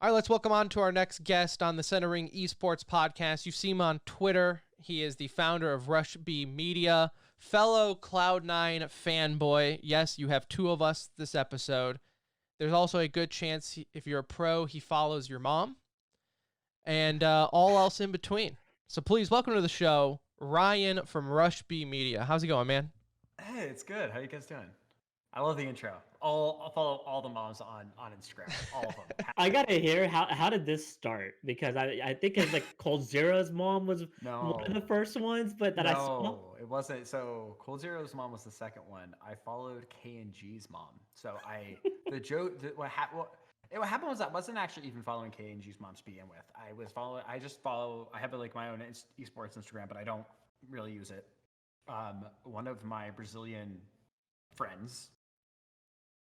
All right, let's welcome on to our next guest on the Centering Esports podcast. You see him on Twitter. He is the founder of Rush B Media, fellow Cloud9 fanboy. Yes, you have two of us this episode. There's also a good chance, if you're a pro, he follows your mom, and all else in between. So please welcome to the show, Ryan from Rush B Media. How's it going, man? Hey, it's good. How you guys doing? I love the intro. I'll follow all the moms on Instagram. All of them. I gotta hear how did this start? Because I think it's like Cold Zero's mom was one of the No, first ones, but that I saw. no, it wasn't. So Cold Zero's mom was the second one. I followed K and G's mom. So the joke. What happened was I wasn't actually even following K and G's mom to begin with. I just follow. I have like my own esports Instagram, but I don't really use it. One of my Brazilian friends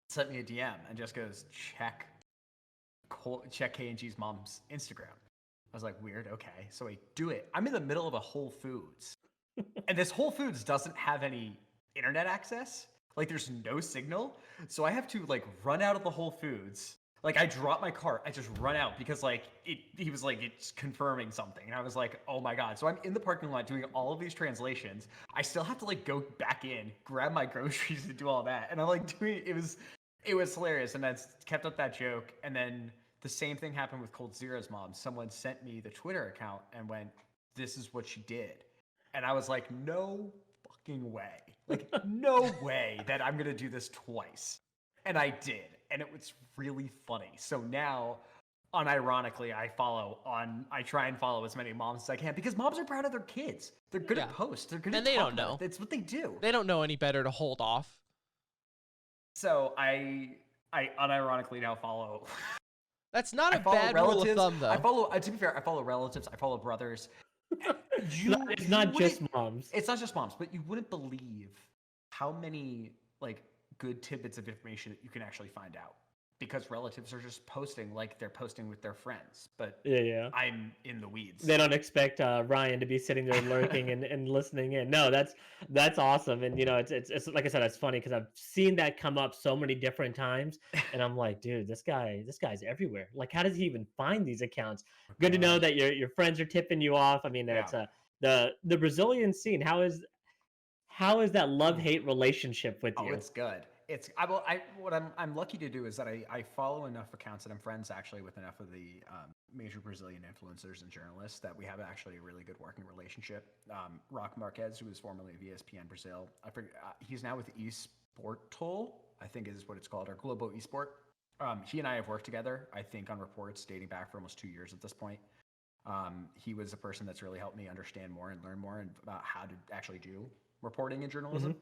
sent me a DM and just goes, check K&G's mom's Instagram. I was like, weird, okay. So I do it. I'm in the middle of a Whole Foods. And this Whole Foods doesn't have any internet access. Like, there's no signal. So I have to, like, run out of the Whole Foods. Like, I drop my cart. I just run out because, like, he was, like, it's confirming something. And I was like, oh, my God. So I'm in the parking lot doing all of these translations. I still have to, like, go back in, grab my groceries and do all that. And I'm, like, doing it was hilarious. And I kept up that joke. And then the same thing happened with Cold Zero's mom. Someone sent me the Twitter account and went, this is what she did. And I was like, no fucking way. Like, no way that I'm going to do this twice. And I did. And it was really funny. So now, unironically, I try and follow as many moms as I can because moms are proud of their kids. They're good at posts. They're good at they don't talking know. about it. It's what they do. They don't know any better to hold off. So I unironically now follow. That's not a bad rule of thumb, though. I follow. To be fair, I follow relatives. I follow brothers. It's not just moms. It's not just moms, but you wouldn't believe how many like good tidbits of information that you can actually find out because relatives are just posting like they're posting with their friends. But yeah, I'm in the weeds. They don't expect Ryan to be sitting there lurking and listening in. No, that's awesome. And it's like I said, it's funny because I've seen that come up so many different times, and I'm like, dude, this guy's everywhere. Like, how does he even find these accounts? Good to know that your friends are tipping you off. I mean, it's the Brazilian scene. How is that love-hate relationship with you? Oh, it's good. What I'm lucky to do is that I follow enough accounts and I'm friends actually with enough of the major Brazilian influencers and journalists that we have actually a really good working relationship. Rock Marquez, who was formerly of ESPN Brazil, I forget, he's now with Esportal, I think is what it's called, or Global Esport. He and I have worked together, I think, on reports dating back for almost 2 years at this point. He was a person that's really helped me understand more and learn more about how to actually do reporting and journalism.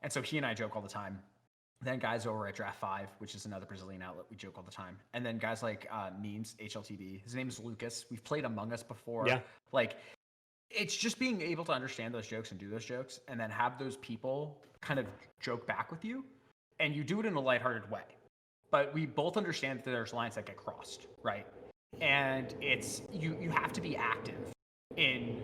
And so he and I joke all the time. Then guys over at Draft 5, which is another Brazilian outlet, we joke all the time. And then guys like Memes, HLTV, his name is Lucas. We've played Among Us before. Yeah. Like, it's just being able to understand those jokes and do those jokes and then have those people kind of joke back with you. And you do it in a lighthearted way. But we both understand that there's lines that get crossed, right? And it's you have to be active in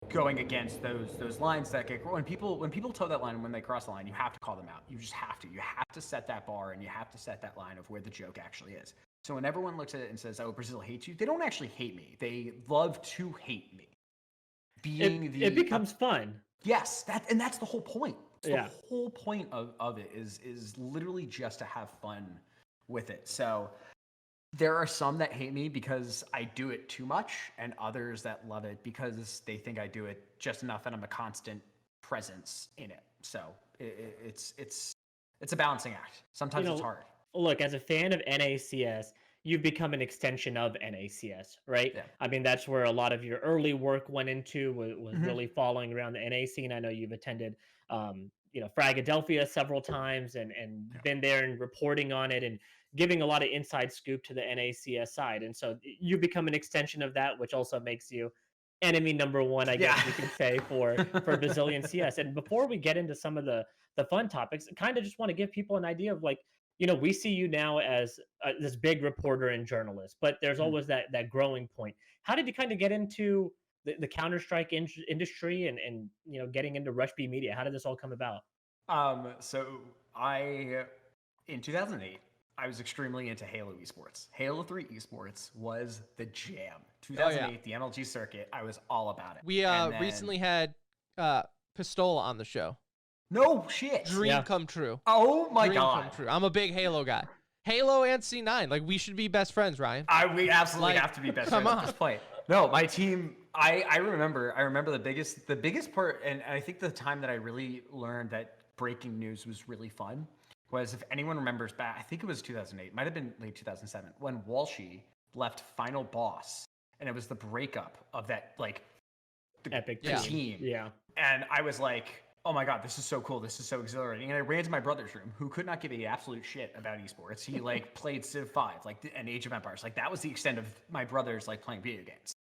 going against those lines that get when people toe that line and when they cross the line, you have to call them out. You just have to. You have to set that bar and you have to set that line of where the joke actually is. So when everyone looks at it and says, "Oh, Brazil hates you," they don't actually hate me. They love to hate me. It becomes fun. Yes, that's the whole point. Yeah. The whole point of it is literally just to have fun with it. So there are some that hate me because I do it too much, and others that love it because they think I do it just enough, and I'm a constant presence in it. So it's a balancing act. Sometimes it's hard. Look, as a fan of NACS, you've become an extension of NACS, right? Yeah. I mean, that's where a lot of your early work went into, was really following around the NA scene. I know you've attended, Fragadelphia several times and been there and reporting on it and giving a lot of inside scoop to the NACS side. And so you become an extension of that, which also makes you enemy number one, I guess we can say, for Brazilian CS. And before we get into some of the fun topics, I kind of just want to give people an idea of, like, we see you now as this big reporter and journalist, but there's always that growing point. How did you kind of get into the Counter-Strike industry and getting into Rush B Media? How did this all come about? So in 2008, I was extremely into Halo esports. Halo 3 esports was the jam. 2008, the MLG circuit, I was all about it. We recently had Pistola on the show. No shit. Dream come true. Oh my Dream god. come true. I'm a big Halo guy. Halo and C9. Like, we should be best friends, Ryan. We absolutely have to be best friends at this point. No, my team, I remember the biggest part, and I think the time that I really learned that breaking news was really fun was, if anyone remembers back, I think it was 2008, might have been late 2007, when Walshy left Final Boss, and it was the breakup of that, like, the epic team. Yeah. And I was like, oh my god, this is so cool. This is so exhilarating. And I ran to my brother's room, who could not give a absolute shit about esports. He like played Civ 5, like, and Age of Empires. Like, that was the extent of my brother's like playing video games.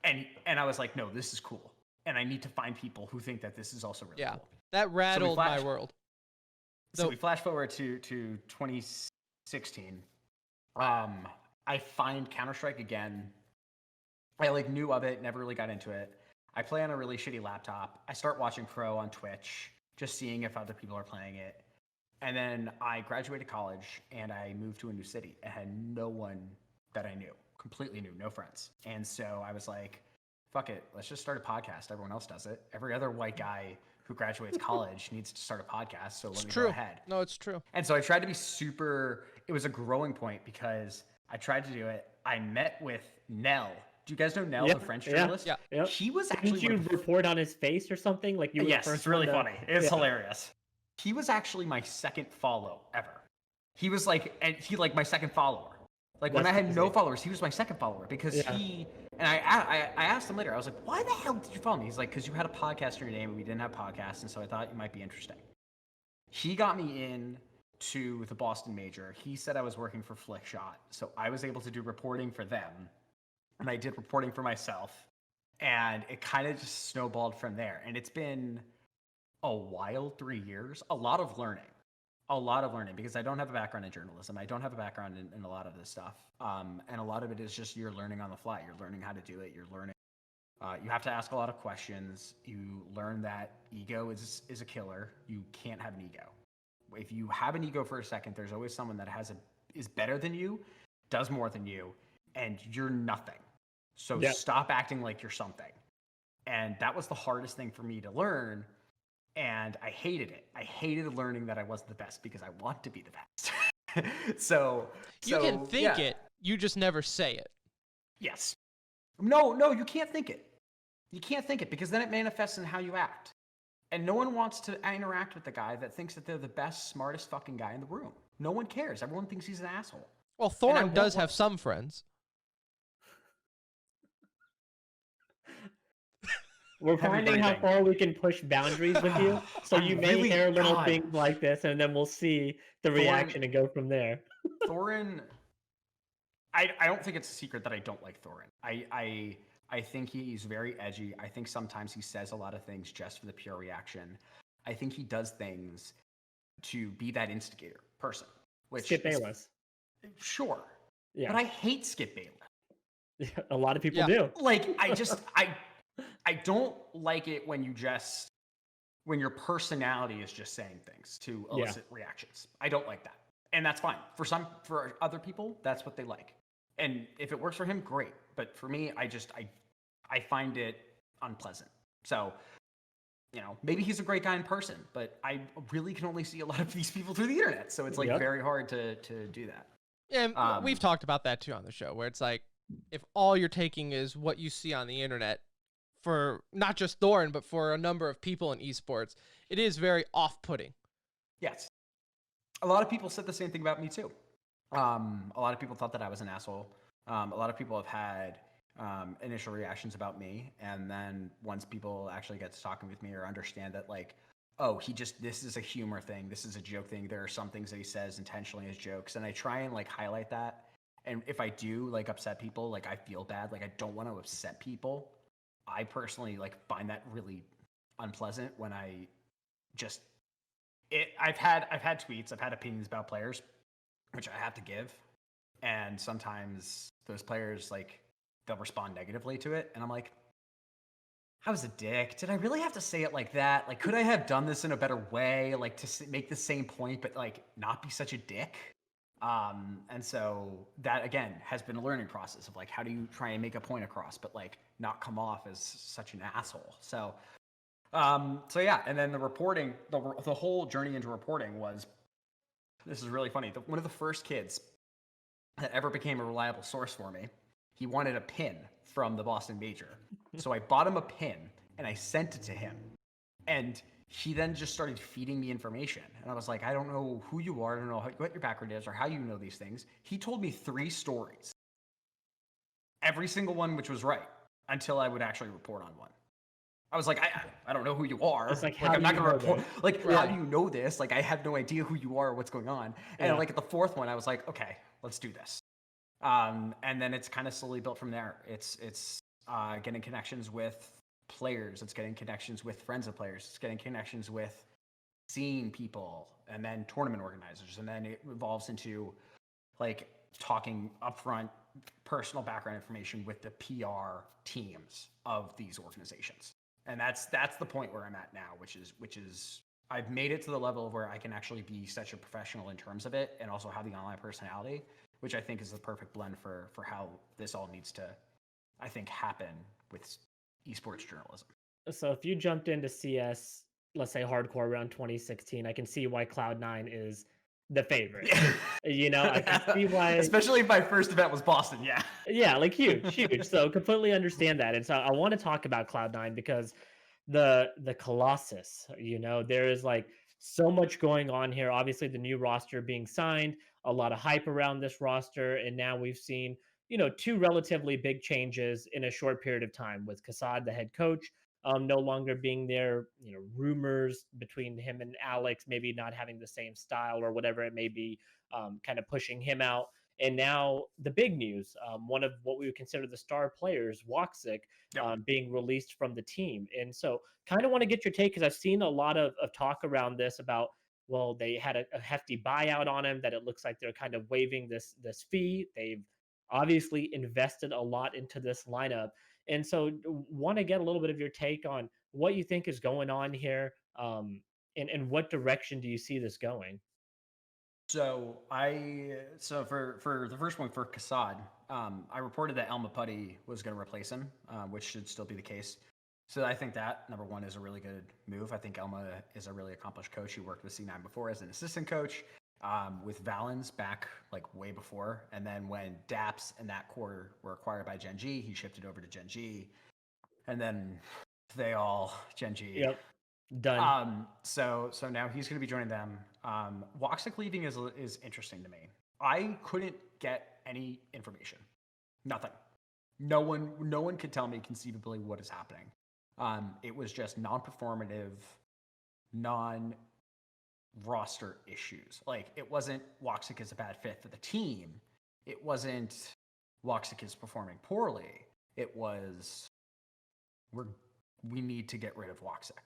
And I was like, no, this is cool. And I need to find people who think that this is also really cool. That rattled my world. So we flash forward to 2016. I find Counter-Strike again. I like knew of it, never really got into it. I play on a really shitty laptop. I start watching Pro on Twitch, just seeing if other people are playing it. And then I graduated college and I moved to a new city. I had no one that I knew, completely new, no friends. And so I was like, fuck it, let's just start a podcast. Everyone else does it. Every other white guy who graduates college needs to start a podcast, so let me go ahead. No, it's true. And so I tried to be it was a growing point because I tried to do it. I met with Nell. Do you guys know Nell, the French journalist? Yeah. He was actually... Didn't you report on his face or something? Like, you were yes, it's really funny. It's hilarious. He was actually my second follow ever. He was like, and he like my second follower. Like, when I had no followers, he was my second follower because he... And I asked him later, I was like, why the hell did you follow me? He's like, because you had a podcast in your name and we didn't have podcasts, and so I thought you might be interesting. He got me in to the Boston Major. He said I was working for Flickshot, so I was able to do reporting for them, and I did reporting for myself, and it kind of just snowballed from there. And it's been a wild 3 years, a lot of learning because I don't have a background in journalism. I don't have a background in a lot of this stuff. And a lot of it is just you're learning on the fly. You're learning how to do it. You're learning. You have to ask a lot of questions. You learn that ego is a killer. You can't have an ego. If you have an ego for a second, there's always someone that is better than you, does more than you, and you're nothing. So stop acting like you're something. And that was the hardest thing for me to learn. And I hated it. I hated learning that I wasn't the best because I want to be the best. so you can think it, you just never say it. Yes. No, you can't think it. You can't think it because then it manifests in how you act. And no one wants to interact with the guy that thinks that they're the best, smartest fucking guy in the room. No one cares. Everyone thinks he's an asshole. Well, Thorin does have some friends. We're finding how far we can push boundaries with you. So you may hear little things like this, and then we'll see the reaction and go from there. Thorin, I don't think it's a secret that I don't like Thorin. I think he's very edgy. I think sometimes he says a lot of things just for the pure reaction. I think he does things to be that instigator person. Which Skip Bayless. Sure. Yeah. But I hate Skip Bayless. A lot of people do. Like, I don't like it when when your personality is just saying things to elicit reactions. I don't like that. And that's fine. For other people, that's what they like. And if it works for him, great. But for me, I find it unpleasant. So, maybe he's a great guy in person, but I really can only see a lot of these people through the internet. So it's very hard to do that. Yeah, we've talked about that too on the show, where it's like, if all you're taking is what you see on the internet, for not just Thorin, but for a number of people in esports, it is very off-putting. Yes. A lot of people said the same thing about me too. A lot of people thought that I was an asshole. A lot of people have had initial reactions about me, and then once people actually get to talking with me or understand that, like, oh, this is a humor thing, this is a joke thing, there are some things that he says intentionally as jokes, and I try and like highlight that. And if I do like upset people, like, I feel bad, like, I don't want to upset people. I personally like find that really unpleasant when I've had tweets, I've had opinions about players, which I have to give, and sometimes those players, like, they'll respond negatively to it, and I'm like, I was a dick. Did I really have to say it like that? Like, could I have done this in a better way, like, to make the same point but like not be such a dick? And so that again has been a learning process of like, how do you try and make a point across, but like not come off as such an asshole? So, so yeah. And then the reporting, the whole journey into reporting was, this is really funny. One of the first kids that ever became a reliable source for me, he wanted a pin from the Boston Major. So I bought him a pin and I sent it to him. And he then just started feeding me information. And I was like, I don't know who you are. I don't know what your background is or how you know these things. He told me 3 stories, every single one which was right, until I would actually report on one. I was like, I don't know who you are. It's like, I'm not going to report. This? Like, how do you know this? Like, I have no idea who you are or what's going on. And like at the 4th one, I was like, okay, let's do this. And then it's kind of slowly built from there. It's getting connections with players. It's getting connections with friends of players. It's getting connections with seeing people, and then tournament organizers. And then it evolves into like talking upfront personal background information with the PR teams of these organizations. And that's the point where I'm at now, which is I've made it to the level where I can actually be such a professional in terms of it, and also have the online personality, which I think is the perfect blend for how this all needs to, I think, happen with esports journalism. So if you jumped into CS, let's say hardcore around 2016, I can see why Cloud9 is the favorite. You know, I can see why. Especially if my first event was Boston, yeah. Yeah, like huge. So completely understand that. And so I want to talk about Cloud9 because the Colossus, you know, there is like so much going on here. Obviously, the new roster being signed, a lot of hype around this roster, and now we've seen, you know, 2 relatively big changes in a short period of time, with Kassad, the head coach, no longer being there. You know, rumors between him and Alex maybe not having the same style or whatever it may be, kind of pushing him out. And now the big news, one of what we would consider the star players, Woxic, being released from the team. And so kind of want to get your take, because I've seen a lot of talk around this about, well, they had a hefty buyout on him, that it looks like they're kind of waiving this fee. They've obviously invested a lot into this lineup. And so want to get a little bit of your take on what you think is going on here, and what direction do you see this going? So for the first one, for Kassad, I reported that Elma Putty was going to replace him, which should still be the case. So I think that, number one, is a really good move. I think Elma is a really accomplished coach. He worked with C9 before as an assistant coach, with Valens back like way before. And then when Daps and that core were acquired by Gen G, he shifted over to Gen G. And then Gen G. Yep. Done. So now he's going to be joining them. Woxic leaving is interesting to me. I couldn't get any information. Nothing. No one could tell me conceivably what is happening. It was just non-performative, non-roster issues. Like, it wasn't Woxic is a bad fit for the team. It wasn't Woxic is performing poorly. It was we need to get rid of Woxic.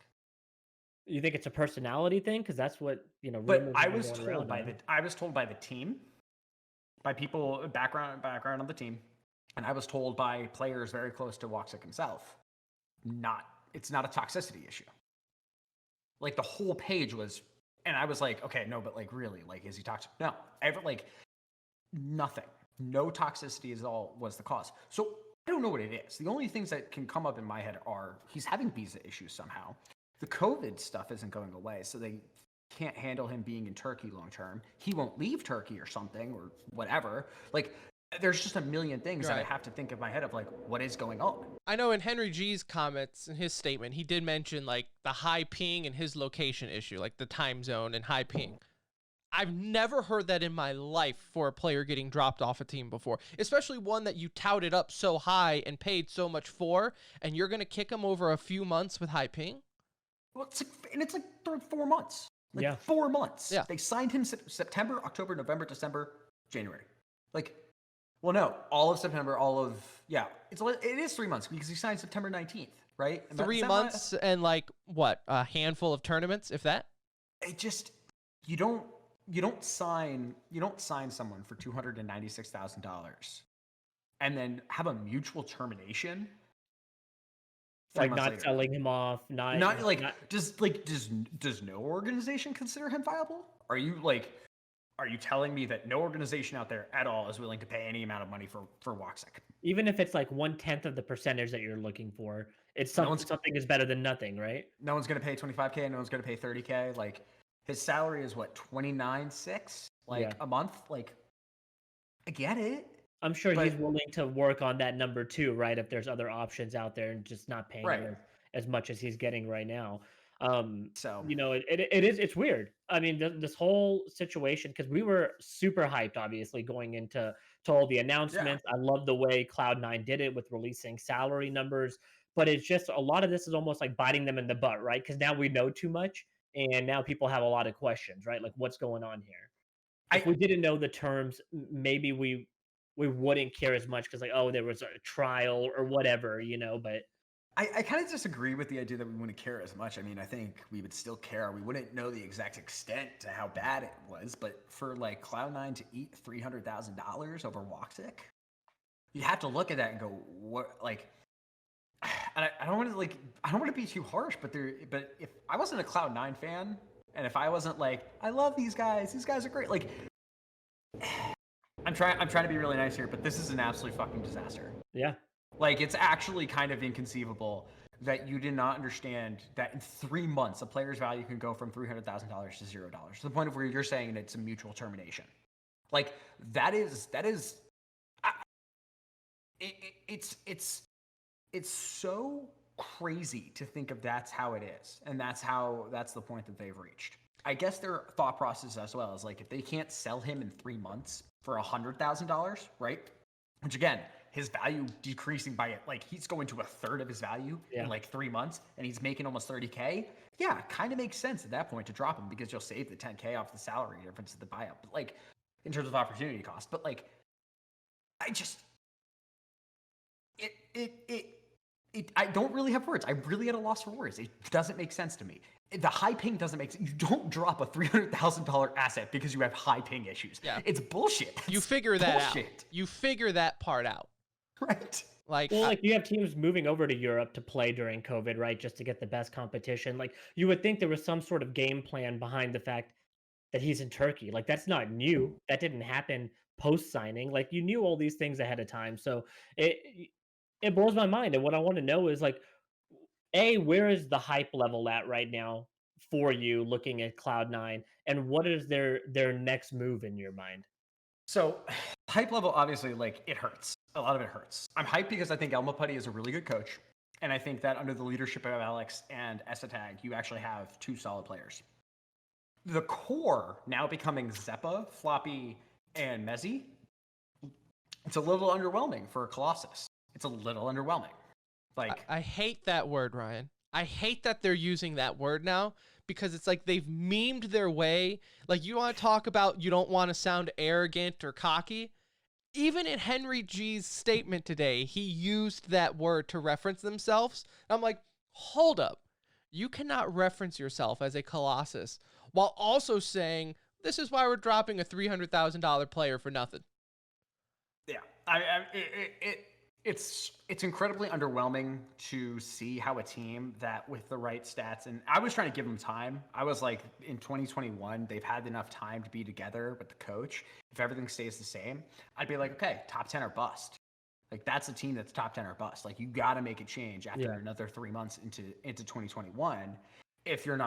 You think it's a personality thing? Because that's what, you know. But I was told by the team, by people background on the team, and I was told by players very close to Woxic himself, it's not a toxicity issue. Like, the whole page was, and I was like, okay, no, but like, really, like, is he toxic? No, nothing. No toxicity is all was the cause. So I don't know what it is. The only things that can come up in my head are he's having visa issues somehow. The COVID stuff isn't going away, so they can't handle him being in Turkey long term. He won't leave Turkey or something or whatever. Like, there's just a million things that I have to think in my head of, like, what is going on. I know in Henry G's comments, in his statement, he did mention like the high ping and his location issue, like the time zone and high ping. I've never heard that in my life for a player getting dropped off a team before, especially one that you touted up so high and paid so much for, and you're going to kick him over a few months with high ping? Well, it's like 4 months. 4 months. Yeah. They signed him September, October, November, December, January. Like, well, no, all of September, it is 3 months because he signed September 19th, right? 3 months and like what, a handful of tournaments, if that? It just, you don't sign someone for $296,000 and then have a mutual termination. Like, not selling him off, does no organization consider him viable? Are you like, are you telling me that no organization out there at all is willing to pay any amount of money for Woxic? Even if it's like 1/10 of the percentage that you're looking for, it's No one's something is better than nothing, right? no one's gonna pay 25K. No one's gonna pay 30K. Like his salary is what 29.6 like a month. Like I get it. I'm sure But- he's willing to work on that number too, right? If there's other options out there and just not paying Right. him as much as he's getting right now. So It's weird. I mean, this whole situation, because we were super hyped, obviously, going into all the announcements. I love the way Cloud9 did it with releasing salary numbers, but it's just a lot of this is almost like biting them in the butt, right? Because now we know too much, and now people have a lot of questions, right? Like, what's going on here? If we didn't know the terms, maybe we wouldn't care as much because, like, oh, there was a trial or whatever, but I kind of disagree with the idea that we wouldn't care as much. I mean, I think we would still care. We wouldn't know the exact extent to how bad it was, but for like Cloud9 to eat $300,000 over Woxic, you have to look at that and go, what? Like, and I don't want to be too harsh, but if I wasn't a Cloud9 fan, and if I wasn't like, I love these guys are great. Like, I'm trying to be really nice here, but this is an absolute fucking disaster. yeah. Like, it's actually kind of inconceivable that you did not understand that in 3 months, a player's value can go from $300,000 to $0, to the point of where you're saying it's a mutual termination. Like, it's so crazy to think of that's how it is. And that's the point that they've reached. I guess their thought process as well is like, if they can't sell him in 3 months for $100,000, right? Which again, his value decreasing by like he's going to a third of his value in like 3 months, and he's making almost 30K. Yeah, kind of makes sense at that point to drop him because you'll save the 10K off the salary difference of the buyout. But like in terms of opportunity cost, but like I just I don't really have words. I'm really at a loss for words. It doesn't make sense to me. The high ping doesn't make sense. You don't drop a $300,000 asset because you have high ping issues. Yeah. It's bullshit. You figure that out. You figure that part out. Right. Like you have teams moving over to Europe to play during COVID, right? Just to get the best competition. Like you would think there was some sort of game plan behind the fact that he's in Turkey. Like that's not new. That didn't happen post signing. Like you knew all these things ahead of time. So it blows my mind. And what I want to know is like, where is the hype level at right now for you looking at Cloud9, and what is their next move in your mind? So hype level, obviously, like it hurts. A lot of it hurts. I'm hyped because I think Elma Putty is a really good coach. And I think that under the leadership of Alex and Esatag, you actually have 2 solid players. The core now becoming Zeppa, Floppy, and Mezzi. It's a little underwhelming for Colossus. It's a little underwhelming. Like I hate that word, Ryan. I hate that they're using that word now because it's like they've memed their way. Like you want to talk about you don't want to sound arrogant or cocky. Even in Henry G's statement today, he used that word to reference themselves. And I'm like, hold up. You cannot reference yourself as a Colossus while also saying, this is why we're dropping a $300,000 player for nothing. Yeah. It's incredibly underwhelming to see how a team that with the right stats, and I was trying to give them time. I was like, in 2021, they've had enough time to be together with the coach. If everything stays the same, I'd be like, okay, top 10 or bust. Like that's a team that's top 10 or bust. Like you got to make a change after another 3 months into 2021. If you're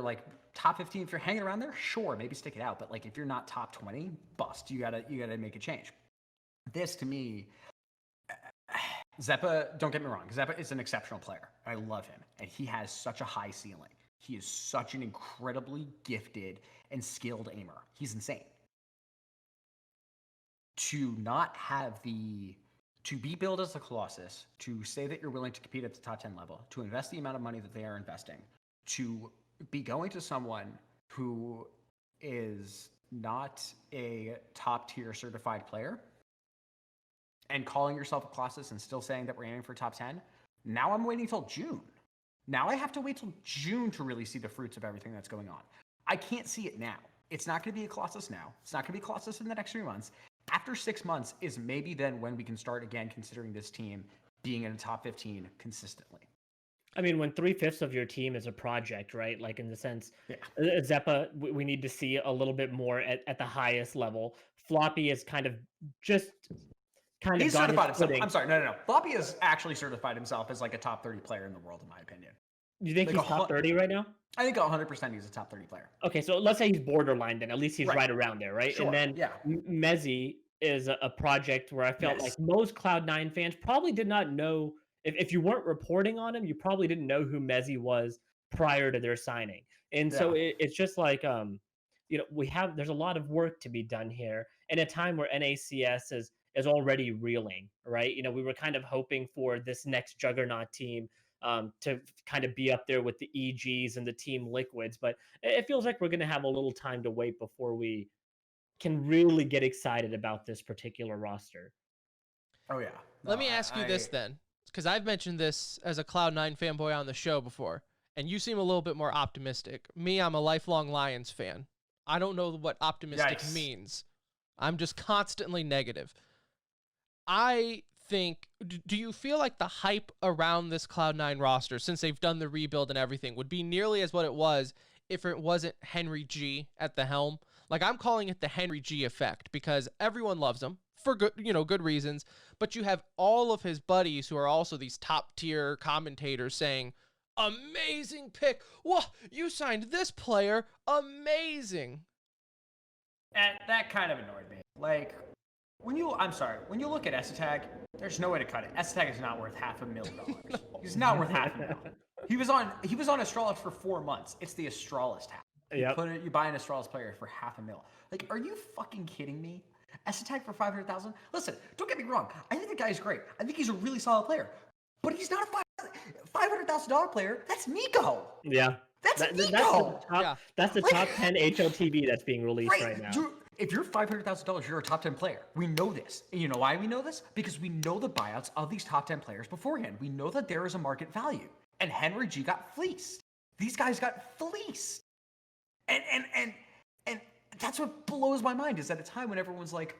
like top 15, if you're hanging around there, sure, maybe stick it out. But like if you're not top 20, bust. You gotta make a change. This to me. Zeppa, don't get me wrong, Zeppa is an exceptional player. I love him, and he has such a high ceiling. He is such an incredibly gifted and skilled aimer. He's insane. To not have to be billed as a Colossus, to say that you're willing to compete at the top 10 level, to invest the amount of money that they are investing, to be going to someone who is not a top tier certified player, and calling yourself a Colossus and still saying that we're aiming for top 10, now I'm waiting till June. Now I have to wait till June to really see the fruits of everything that's going on. I can't see it now. It's not going to be a Colossus now. It's not going to be a Colossus in the next 3 months. After 6 months is maybe then when we can start again considering this team being in the top 15 consistently. I mean, when 3/5 of your team is a project, right? Like in the sense, Yeah. Zeppa, we need to see a little bit more at the highest level. Floppy is just kind of He's got his certified himself. footing. I'm sorry, no. Floppy has actually certified himself as like a top 30 player in the world, in my opinion. Do you think Like he's top 30 right now? I think 100% he's a top 30 player. Okay, so let's say he's borderline, then at least he's Right. right around there, right? And Sure. then Yeah. Mezzi is a project where I felt like Yes. most Cloud9 fans probably did not know. If you weren't reporting on him, you probably didn't know who Mezzi was prior to their signing. And so Yeah. it's just like there's a lot of work to be done here in a time where NACS is already reeling, right? We were kind of hoping for this next juggernaut team to kind of be up there with the EGs and the Team Liquids, but it feels like we're going to have a little time to wait before we can really get excited about this particular roster. Oh yeah. Let me ask you this then, because I've mentioned this as a Cloud9 fanboy on the show before, and you seem a little bit more optimistic. Me, I'm a lifelong Lions fan. I don't know what optimistic Yikes. means. I'm just constantly negative. I think, do you feel like the hype around this Cloud9 roster, since they've done the rebuild and everything, would be nearly as what it was if it wasn't Henry G at the helm? Like, I'm calling it the Henry G effect because everyone loves him for good reasons, but you have all of his buddies who are also these top tier commentators saying, amazing pick. Whoa, you signed this player. Amazing. That kind of annoyed me. Like, when you look at Esatag, there's no way to cut it. Esatag is not worth $500,000. No. He's not worth $500,000. He was on Astralis for 4 months. It's the Astralis tag. Yep. You buy an Astralis player for $500,000. Like, are you fucking kidding me? Esatag for $500,000? Listen, don't get me wrong. I think the guy is great. I think he's a really solid player. But he's not a $500,000 player. That's Nico. Yeah. That's Nico. That's the top 10 HLTV that's being released right now. If you're $500,000, you're a top 10 player. We know this. And you know why we know this? Because we know the buyouts of these top 10 players beforehand. We know that there is a market value. And Henry G got fleeced. These guys got fleeced. And that's what blows my mind is at a time when everyone's like,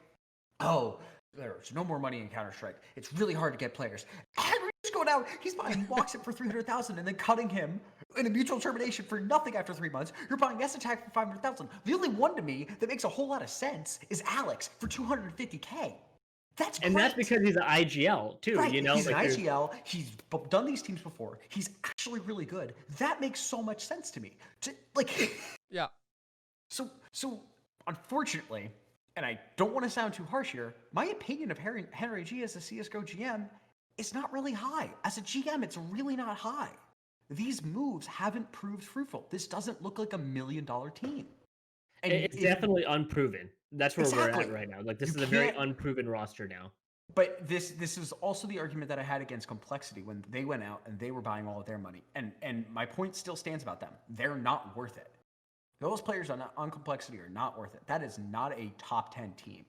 oh, there's no more money in Counter-Strike. It's really hard to get players. Henry's going out. He's buying Moxit for $300,000 and then cutting him in a mutual termination for nothing after 3 months. You're buying Esatag for $500,000. The only one to me that makes a whole lot of sense is Alex for $250K. That's great. And that's because he's an IGL too. Right. He's an IGL. He's done these teams before. He's actually really good. That makes so much sense to me. Yeah. So unfortunately, and I don't want to sound too harsh here, my opinion of Henry G as a CSGO GM is not really high. As a GM, it's really not high. These moves haven't proved fruitful. This doesn't look like $1 million team. And it's definitely unproven. That's where we're at right now. Like this is a very unproven roster now. But this is also the argument that I had against Complexity when they went out and they were buying all of their money. And my point still stands about them. They're not worth it. Those players on Complexity are not worth it. That is not a top 10 team.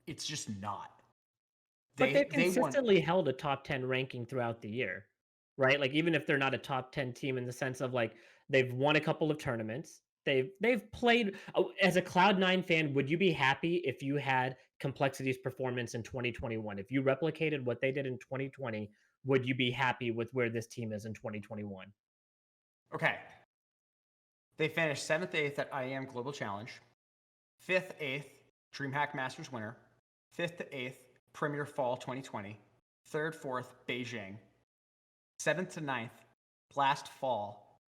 It's just not. But they've consistently held a top 10 ranking throughout the year, right? Like even if they're not a top 10 team in the sense of like they've won a couple of tournaments, they've played. As a Cloud9 fan, would you be happy if you had Complexity's performance in 2021? If you replicated what they did in 2020, would you be happy with where this team is in 2021? Okay. They finished 7th, 8th at IAM Global Challenge, 5th, 8th DreamHack Masters winner, 5th to 8th Premier Fall 2020, 3rd, 4th Beijing, 7th to 9th Blast Fall,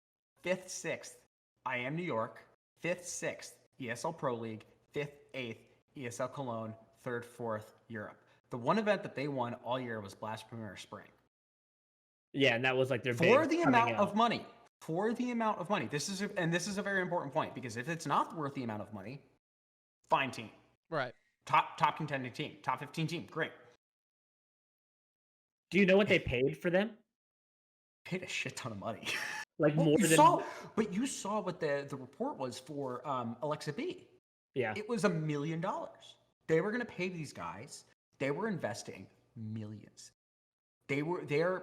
5th, 6th IAM New York, 5th, 6th ESL Pro League, 5th, 8th ESL Cologne, 3rd, 4th Europe. The one event that they won all year was Blast Premier Spring. Yeah, and that was like their for the amount of money. For the amount of money. This is a very important point because if it's not worth the amount of money, fine team. Right. Top contending team, top 15 team, great. Do you know what they paid for them? Paid a shit ton of money. Like more than. But you saw what the report was for Alexa B. Yeah. It was $1 million. They were going to pay these guys. They were investing millions. They're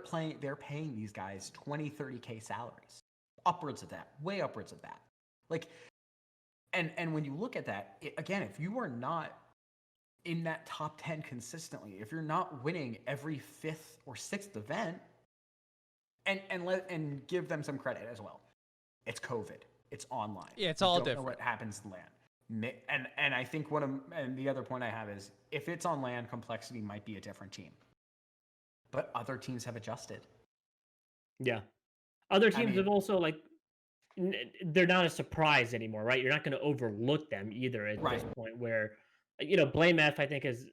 paying these guys 20, 30K salaries. Upwards of that. Way upwards of that. Like, and when you look at that, again, if you are not in that top 10 consistently, if you're not winning every 5th or 6th event, and give them some credit as well. It's COVID. It's online. Yeah, it's You all don't different. know what happens in LAN. And I think and the other point I have is if it's on LAN, Complexity might be a different team. But other teams have adjusted. Yeah. Other teams have also they're not a surprise anymore, right? You're not going to overlook them either at this point where, Blame F, I think, has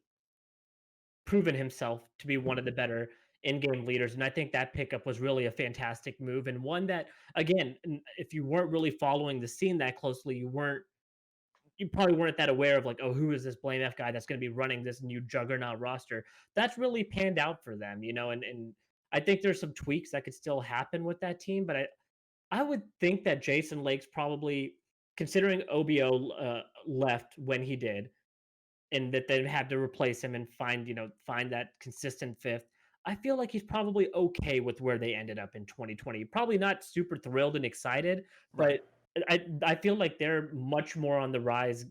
proven himself to be one of the better in-game leaders. And I think that pickup was really a fantastic move. And one that, again, if you weren't really following the scene that closely, you probably weren't that aware of oh, who is this Blame F guy that's going to be running this new juggernaut roster? That's really panned out for them, and I think there's some tweaks that could still happen with that team, but I would think that Jason Lake's probably, considering OBO left when he did, and that they had to replace him and find that consistent fifth. I feel like he's probably okay with where they ended up in 2020. Probably not super thrilled and excited, but I feel like they're much more on the rise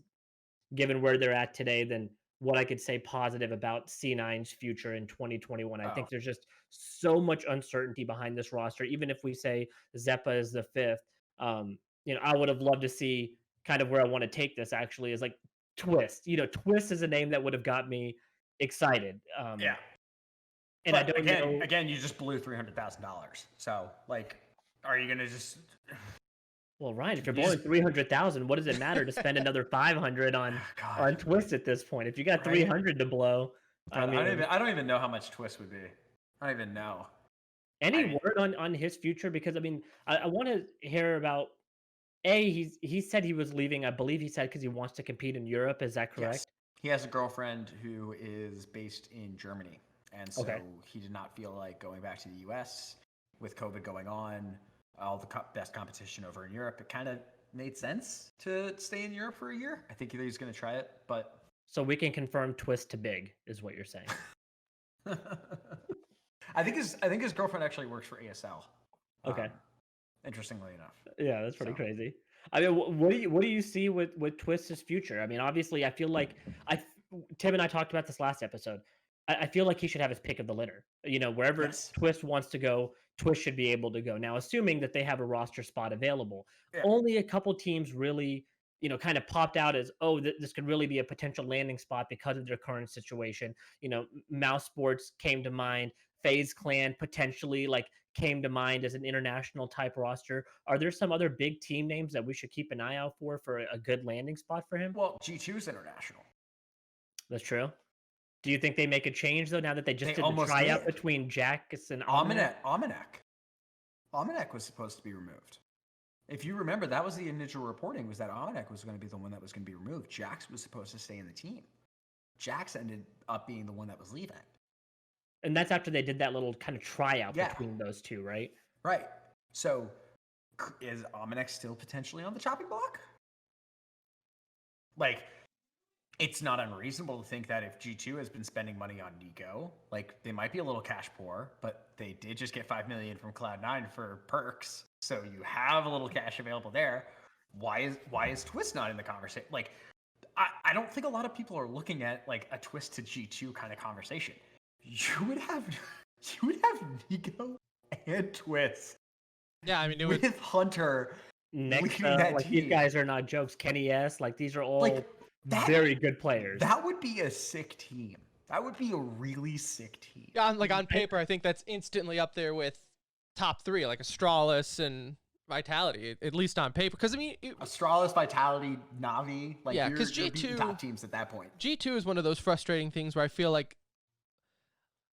given where they're at today than what I could say positive about C9's future in 2021. I think there's just so much uncertainty behind this roster. Even if we say Zeppa is the fifth, I would have loved to see kind of where I want to take this actually is Twist. Twist is a name that would have got me excited. Yeah. And but I don't know. Again, you just blew $300,000. So, are you going to just... Well, Ryan, if you're blowing 300,000, what does it matter to spend another 500 on Twist at this point? If you got 300 to blow, I don't even know how much Twist would be. I don't even know. Any word on his future? Because I want to hear about. He said he was leaving. I believe he said because he wants to compete in Europe. Is that correct? Yes. He has a girlfriend who is based in Germany, and so he did not feel like going back to the U.S. with COVID going on. All the best competition over in Europe, it kind of made sense to stay in Europe for a year. I think he's going to try it, but... So we can confirm Twist to big, is what you're saying. I think his girlfriend actually works for ASL. Okay. Interestingly enough. Yeah, that's pretty crazy. What do you see with Twist's future? Obviously, I feel like Tim and I talked about this last episode. I feel like he should have his pick of the litter. Wherever Twist wants to go, Twist should be able to go. Now, assuming that they have a roster spot available, only a couple teams really, kind of popped out as, this could really be a potential landing spot because of their current situation. Mouse Sports came to mind. FaZe Clan potentially came to mind as an international type roster. Are there some other big team names that we should keep an eye out for a good landing spot for him? Well, G2 is international. That's true. Do you think they make a change though now that they just did the tryout between Jax and Almanac? Almanac was supposed to be removed. If you remember, that was the initial reporting, was that Almanac was going to be the one that was going to be removed. Jax was supposed to stay in the team. Jax ended up being the one that was leaving. And that's after they did that little kind of tryout between those two, right? Right. So is Almanac still potentially on the chopping block? It's not unreasonable to think that if G2 has been spending money on Nico, they might be a little cash poor, but they did just get $5 million from Cloud9 for perks, so you have a little cash available there. Why is Twist not in the conversation? I don't think a lot of people are looking at a Twist to G2 kind of conversation. You would have Nico and Twist. Yeah, it with would... Hunter next. These guys are not jokes. Kenny S. These are all. Very good players. That would be a sick team. That would be a really sick team. Yeah, on paper, I think that's instantly up there with top three, Astralis and Vitality, at least on paper. Because Astralis, Vitality, Navi, because G2 top teams at that point. G2 is one of those frustrating things where I feel like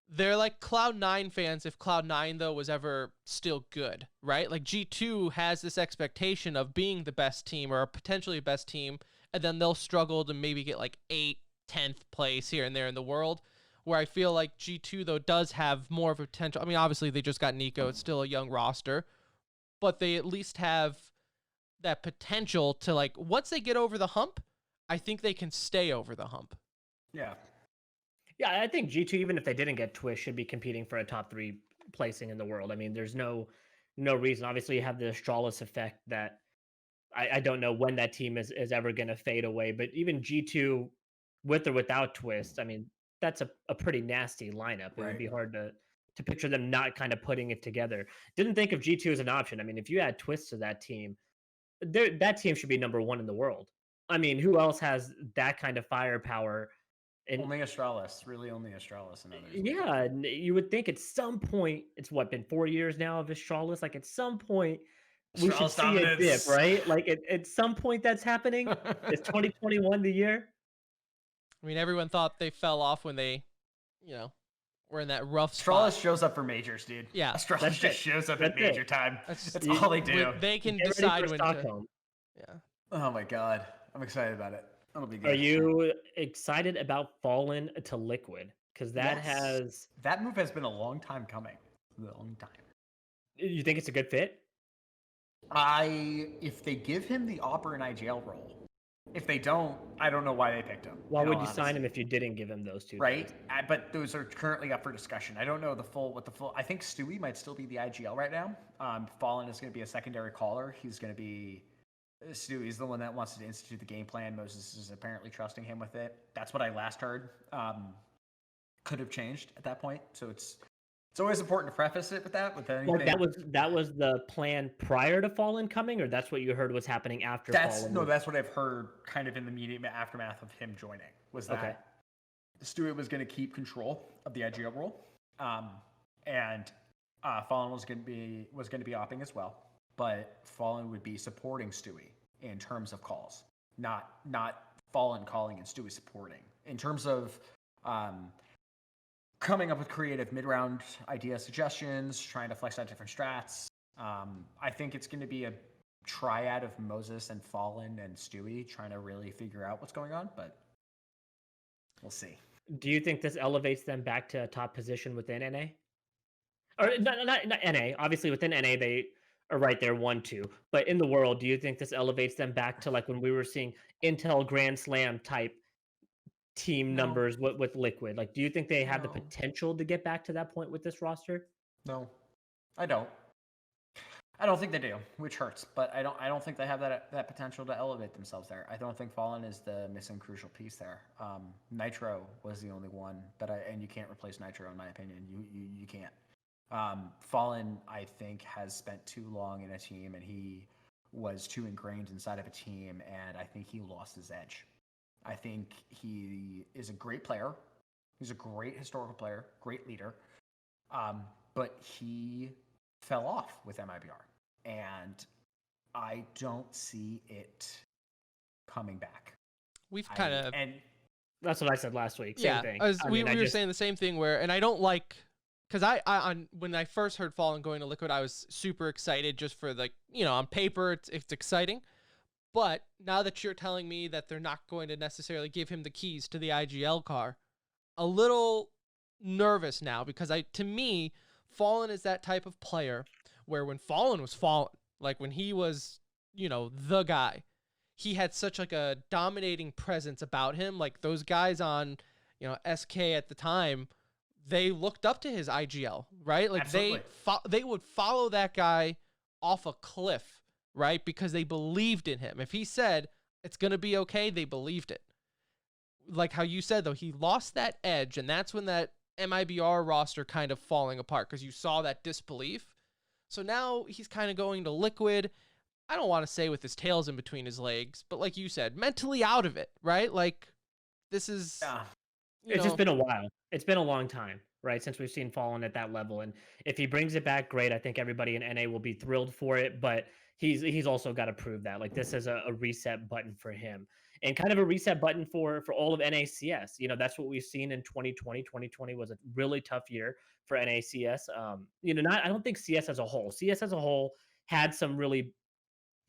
they're like Cloud9 fans if Cloud9 though was ever still good, right? G2 has this expectation of being the best team or potentially best team, and then they'll struggle to maybe get 8th, 10th place here and there in the world, where I feel like G2, though, does have more of a potential. Obviously, they just got Nico. It's still a young roster. But they at least have that potential to, once they get over the hump, I think they can stay over the hump. Yeah. Yeah, I think G2, even if they didn't get Twist, should be competing for a top 3 placing in the world. There's no reason. Obviously, you have the Astralis effect that I don't know when that team is ever going to fade away, but even G2 with or without Twist, that's a pretty nasty lineup. It would be hard to to picture them not kind of putting it together. Didn't think of G2 as an option. I mean, if you add Twist to that team, that team should be number one in the world. I mean, who else has that kind of firepower? And Only Astralis, really only Astralis and others. yeah, you would think at some point, it's what, been 4 years now of Astralis. Like at some point, we should Astralis see a dip, dominance. right? Like at some point that's happening. Is 2021 the year? I mean, everyone thought they fell off when they, were in that rough Astralis spot. shows up for majors, dude. Yeah. Astralis That's just it. shows up That's at major it. time. That's- That's all they do. They can Get ready decide for when to. Stockholm. Yeah. Oh my god, I'm excited about it. That'll be good. Are you excited about Fallen to Liquid? Because that Yes. That move has been a long time coming. A long time. You think it's a good fit? If they give him the Opera and IGL role, if they don't, I don't know why they picked him. Why in would all you sign honesty. him if you didn't give him those two? Right, things? but those are currently up for discussion. I don't know what the full. I think Stewie might still be the IGL right now. Fallen is going to be a secondary caller. He's going to be Stewie's the one that wants to institute the game plan. Moses is apparently trusting him with it. That's what I last heard. Could have changed at that point. So it's always important to preface it with that. With anything. Like that was the plan prior to Fallen coming, or that's what you heard was happening after Fallen? That's what I've heard kind of in the immediate aftermath of him joining, was that Stewie was going to keep control of the IGL role. And Fallen was going to be opping as well, but Fallen would be supporting Stewie in terms of calls, not Fallen calling and Stewie supporting. In terms of coming up with creative mid-round idea suggestions, trying to flex out different strats. I think it's going to be a triad of Moses and Fallen and Stewie trying to really figure out what's going on, but we'll see. Do you think this elevates them back to a top position within NA? Or not NA. Obviously, within NA, they are right there, 1-2. But in the world, do you think this elevates them back to like when we were seeing Intel Grand Slam type team numbers with Liquid? Like, do you think they have the potential to get back to that point with this roster? No, I don't. I don't think they do, which hurts. But I don't think they have that potential to elevate themselves there. I don't think Fallen is the missing crucial piece there. Nitro was the only one and you can't replace Nitro in my opinion. You can't. Fallen, I think, has spent too long in a team, and he was too ingrained inside of a team, and I think he lost his edge. I think he is a great player. He's a great historical player, great leader. But he fell off with MIBR, and I don't see it coming back. We've kind of... And that's what I said last week. Same thing. We were saying the same thing and I don't like... Because when I first heard Fallen going to Liquid, I was super excited just for on paper, it's exciting. But now that you're telling me that they're not going to necessarily give him the keys to the IGL car, a little nervous now because to me, Fallen is that type of player where when Fallen was Fallen, like when he was, the guy, he had such like a dominating presence about him. Like those guys on, SK at the time, they looked up to his IGL, right? Like they would follow that guy off a cliff, right? Because they believed in him. If he said it's going to be okay, they believed it. Like how you said, though, he lost that edge, and that's when that MIBR roster kind of falling apart because you saw that disbelief. So now he's kind of going to Liquid. I don't want to say with his tails in between his legs, but like you said, mentally out of it, right? Like this is... Yeah. It's just been a while. It's been a long time, right, since we've seen Fallen at that level. And if he brings it back, great. I think everybody in NA will be thrilled for it. But he's also got to prove that. Like this is a reset button for him, and kind of a reset button for all of NACS. That's what we've seen in 2020. 2020 was a really tough year for NACS. I don't think CS as a whole had some really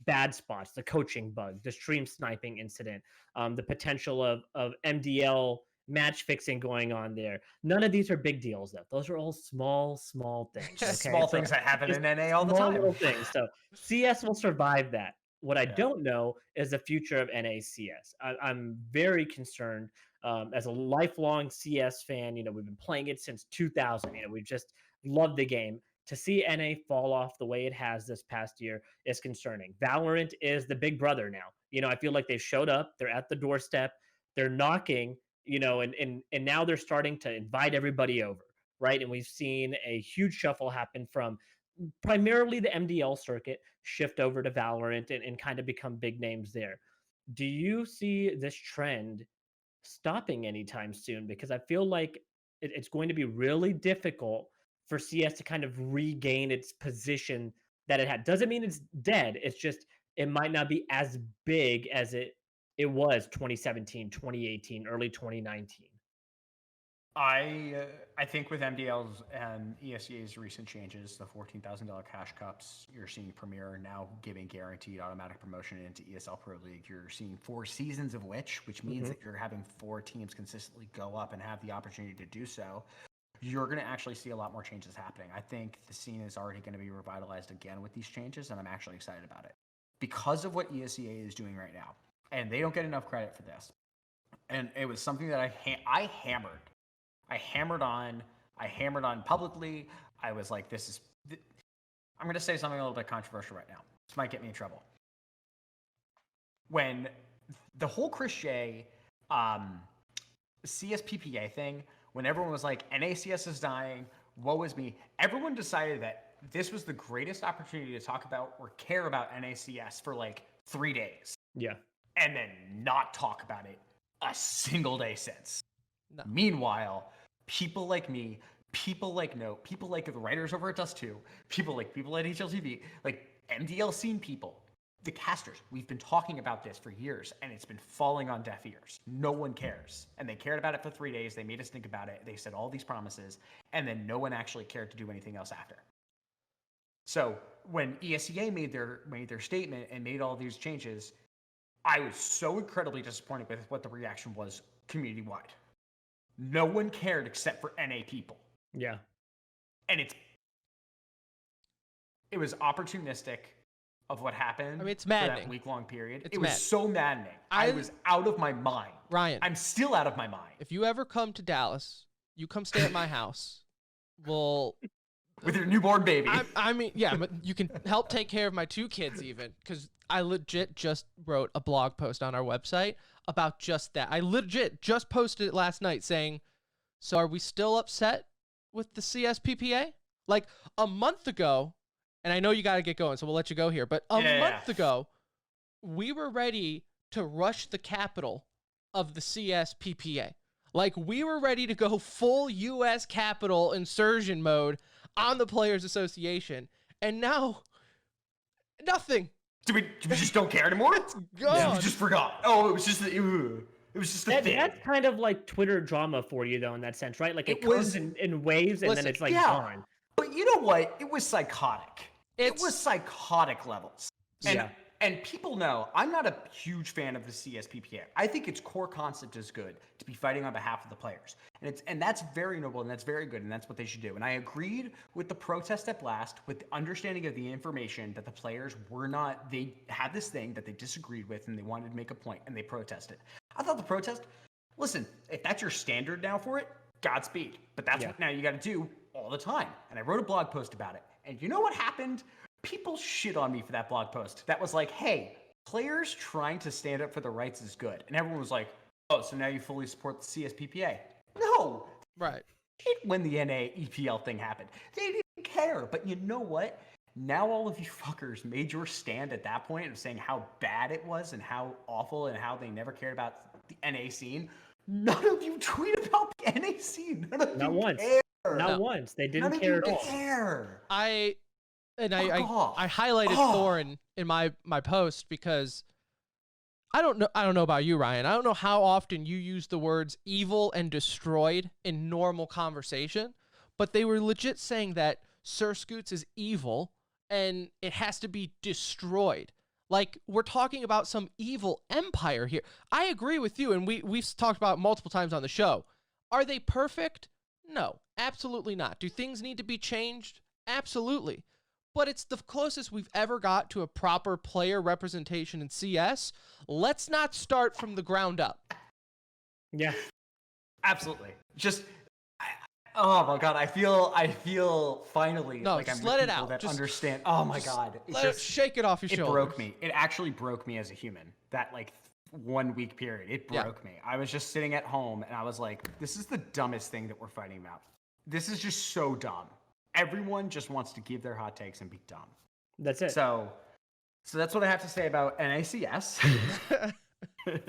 bad spots. The coaching bug, the stream sniping incident, the potential of MDL match fixing going on there. None of these are big deals, though. Those are all small things. Okay? Small things that happen in NA all the time. Little things. So CS will survive that. What I don't know is the future of NACS. I'm very concerned as a lifelong CS fan. We've been playing it since 2000. We've just loved the game. To see NA fall off the way it has this past year is concerning. Valorant is the big brother now. I feel like they've showed up. They're at the doorstep. They're knocking. And now they're starting to invite everybody over, right? And we've seen a huge shuffle happen from primarily the MDL circuit shift over to Valorant and kind of become big names there. Do you see this trend stopping anytime soon? Because I feel like it's going to be really difficult for CS to kind of regain its position that it had. Doesn't mean it's dead. It's just it might not be as big as it was 2017, 2018, early 2019. I think with MDL's and ESEA's recent changes, the $14,000 cash cups, you're seeing Premier now giving guaranteed automatic promotion into ESL Pro League. You're seeing 4 seasons of which means that you're having 4 teams consistently go up and have the opportunity to do so. You're going to actually see a lot more changes happening. I think the scene is already going to be revitalized again with these changes, and I'm actually excited about it because of what ESEA is doing right now. And they don't get enough credit for this. And it was something that I hammered. I hammered on publicly. I was like, I'm going to say something a little bit controversial right now. This might get me in trouble. When the whole Chris J CSPPA thing, when everyone was like, NACS is dying, woe is me, everyone decided that this was the greatest opportunity to talk about or care about NACS for like 3 days. Yeah. And then not talk about it a single day since. No. Meanwhile, people like me, people like Note, people like the writers over at Dust 2, people at HLTV, like MDL scene people, the casters, we've been talking about this for years, and it's been falling on deaf ears. No one cares. And they cared about it for 3 days. They made us think about it. They said all these promises, and then no one actually cared to do anything else after. So when ESEA made their statement and made all these changes, I was so incredibly disappointed with what the reaction was community-wide. No one cared except for NA people. Yeah. And it was opportunistic of what happened. I mean, it's maddening. For that week-long period. It's it was maddening. so maddening. I was out of my mind. Ryan, I'm still out of my mind. if you ever come to Dallas, you come stay at my house. We'll with your newborn baby. I mean, yeah, but you can help take care of my 2 kids even, because I legit just wrote a blog post on our website about just that. I legit just posted it last night saying, so are we still upset with the CSPPA? Like a month ago, and I know you got to get going, so we'll let you go here, but a month ago, we were ready to rush the capital of the CSPPA. Like we were ready to go full U.S. Capitol insurgent mode on the Players Association, and now nothing. Do we just don't care anymore? It's gone. You just forgot. Oh, it was just a thing. That's kind of like Twitter drama for you, though, in that sense, right? Like it comes in waves, and then it's like gone. But you know what? It was psychotic. It was psychotic levels. And people know I'm not a huge fan of the CSPPA. I think its core concept is good, to be fighting on behalf of the players. And that's very noble and that's very good and that's what they should do. And I agreed with the protest at Blast, with the understanding of the information that the players they had this thing that they disagreed with and they wanted to make a point and they protested. I thought the protest, listen, if that's your standard now for it, Godspeed. But that's what now you got to do all the time. And I wrote a blog post about it. And you know what happened? People shit on me for that blog post. That was like, hey, players trying to stand up for their rights is good. And everyone was like, oh, so now you fully support the CSPPA. No. Right. When the NA EPL thing happened, they didn't care. But you know what? Now all of you fuckers made your stand at that point of saying how bad it was and how awful and how they never cared about the NA scene. None of you tweet about the NA scene. Not once. Not once. They didn't care at all. I highlighted Thorn in my post because I don't know about you, Ryan. I don't know how often you use the words evil and destroyed in normal conversation, but they were legit saying that Sir Scoots is evil and it has to be destroyed. Like, we're talking about some evil empire here. I agree with you, and we've talked about it multiple times on the show. Are they perfect? No, absolutely not. Do things need to be changed? Absolutely. But it's the closest we've ever got to a proper player representation in CS. Let's not start from the ground up. Yeah. Absolutely. Just, oh my God, I feel finally like I'm let it out. That just understand. Oh my God. Shake it off your shoulders. It broke me. It actually broke me as a human. That 1 week period. It broke me. I was just sitting at home and I was like, this is the dumbest thing that we're fighting about. this is just so dumb. Everyone just wants to give their hot takes and be dumb. That's it. So that's what I have to say about NACS.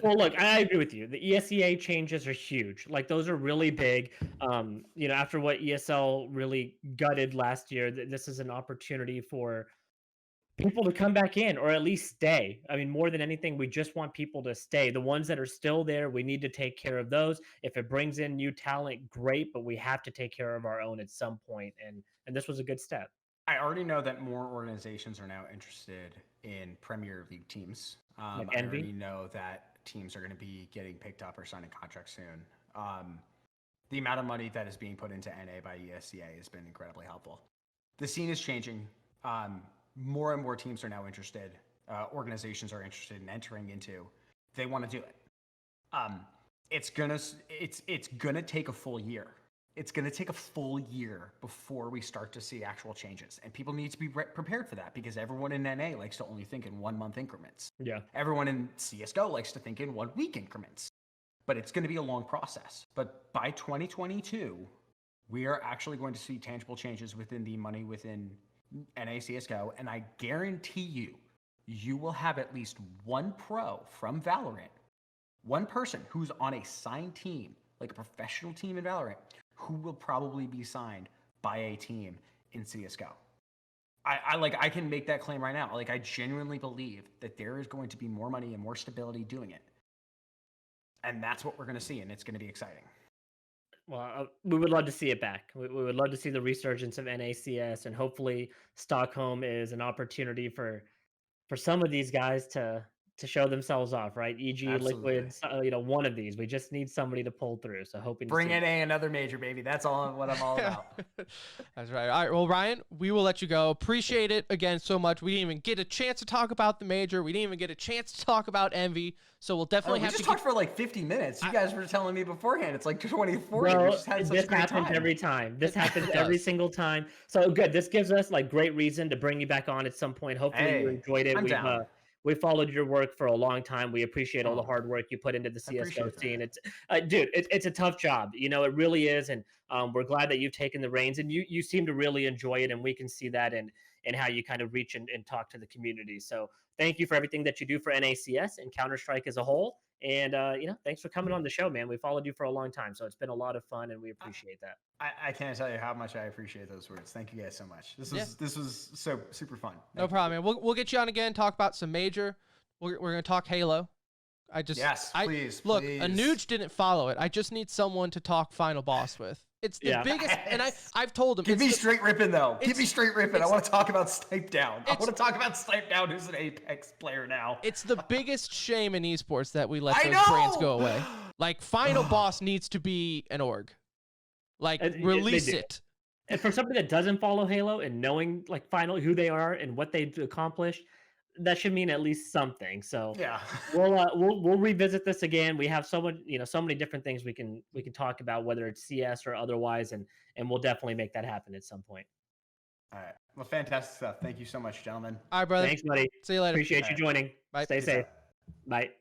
Well, look, I agree with you. The ESEA changes are huge. Like those are really big. After what ESL really gutted last year, this is an opportunity for people to come back in or at least stay. I mean, more than anything, we just want people to stay. The ones that are still there, we need to take care of those. If it brings in new talent, great, but we have to take care of our own at some point. And this was a good step. I already know that more organizations are now interested in Premier League teams. Like I Envy? already know that teams are going to be getting picked up or signing contracts soon. The amount of money that is being put into NA by ESCA has been incredibly helpful. The scene is changing. More and more teams are now interested. Organizations are interested in entering into. They want to do it. It's gonna take a full year. It's gonna take a full year before we start to see actual changes, and people need to be prepared for that because everyone in NA likes to only think in 1 month increments. Yeah. Everyone in CS:GO likes to think in 1 week increments. But it's going to be a long process. But by 2022, we are actually going to see tangible changes within the money within NA CSGO. And I guarantee you will have at least one pro from Valorant, one person who's on a signed team, like a professional team in Valorant, who will probably be signed by a team in CSGO. I can make that claim right now. Like, I genuinely believe that there is going to be more money and more stability doing it. And that's what we're going to see, and it's going to be exciting. Well, we would love to see it back. We would love to see the resurgence of NACS, and hopefully Stockholm is an opportunity for some of these guys to show themselves off, right? E.g. Absolutely. Liquids, one of these. We just need somebody to pull through. So hoping to Bring see NA another major, baby. That's what I'm all about. That's right. All right. Well, Ryan, we will let you go. Appreciate it again so much. We didn't even get a chance to talk about the major. We didn't even get a chance to talk about Envy. So we'll definitely have to. We just to talked for like 50 minutes. You guys were telling me beforehand. It's like 24. Well, We just had such a this great happens time. every time. This happens It every does. single time. So good. This gives us like great reason to bring you back on at some point. Hopefully you Hey, enjoyed it. I'm down. We followed your work for a long time. We appreciate all the Oh, hard work you put into the CS:GO appreciate scene. that. It's dude, it's a tough job. You know, it really is. And we're glad that you've taken the reins, and you seem to really enjoy it, and we can see that in how you kind of reach and talk to the community. So thank you for everything that you do for NACS and Counter-Strike as a whole. And thanks for coming on the show, man. We followed you for a long time, so it's been a lot of fun, and we appreciate that. I can't tell you how much I appreciate those words. Thank you guys so much. This was so super fun. No problem, man. We'll get you on again. Talk about some major. We're gonna talk Halo. Please. Look. Anuj didn't follow it. I just need someone to talk Final Boss with. It's the biggest, and I've told him. Give me straight ripping though. Give me straight ripping. I want to talk about Snipe Down. I want to talk about Snipe Down, who's an Apex player now. It's the biggest shame in esports that we let those brands go away. Like, Final Boss needs to be an org. Like, release it. And for somebody that doesn't follow Halo and knowing like finally who they are and what they've accomplished, that should mean at least something. So yeah, we'll revisit this again. We have so many different things we can talk about, whether it's CS or otherwise, and we'll definitely make that happen at some point. All right. Well, fantastic stuff. Thank you so much, gentlemen. All right, brother. Thanks, buddy. See you later. Appreciate you joining. Bye. Stay safe. Bye.